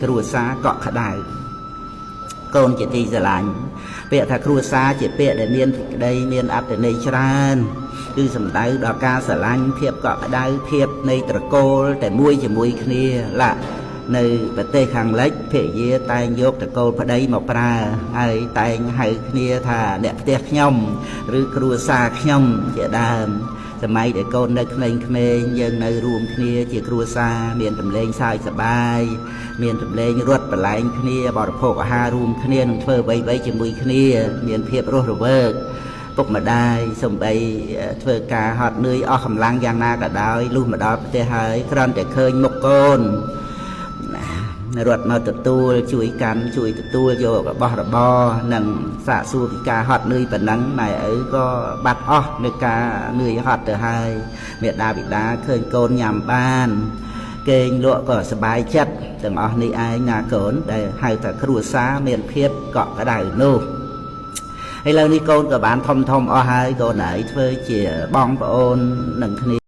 គ្រួសារកក់ក្ដៅកូនជាទីស្រឡាញ់ពាក្យថាគ្រួសារជាពាក្យដែលមានសេចក្តីមានអត្ថន័យច្រើនគឺសំដៅដល់ការស្រឡាញ់ភាពកក់ក្ដៅភាពនៃត្រកូលតែមួយជាមួយគ្នាឡានៅប្រទេសខាងលិចភរិយាតែងយកត្រកូលប្តីមកប្រើហើយតែងហៅគ្នាថាអ្នកផ្ទះខ្ញុំឬគ្រួសារខ្ញុំជាដើមសម័យដែលកូននៅក្មេងៗយើងនៅរួមគ្នាជាគ្រួសារមានសម្លេងសើចសប្បាយមានសម្លេងរត់ប្រឡែងគ្នាបរិភោគអាហាររួមគ្នានឹងធ្វើអ្វីៗជាមួយគ្នាមានភាពរស់រវើកពុកម្ដាយសំបីធ្វើការហត់នឿយអស់កម្លាំងយ៉ាងណាក៏ដោយលុះមកដល់ប្រទេសហើយគ្រាន់តែឃើញមុខកូនរត់មកទទួលជួយកាន់ជួយទទួលយករបស់របរនិងសាកសួរពីការហត់នឿយប៉ុណ្ណឹងម៉ែឪក៏បាត់អស់នៃការនឿយហត់ទៅហើយមេដាបិតាឃើញកូនញ៉ាំបានគេងលក់ក៏សប្បាយចិត្តទាំងអស់នេះឯងណាកូនដែលហៅថាគ្រួសារមានភាពកក់ក្ដៅនោះឥឡូវនេះកូនក៏បានធំអស់ហើយកូនឯងធ្វើជាបងប្អូននឹងគ្នា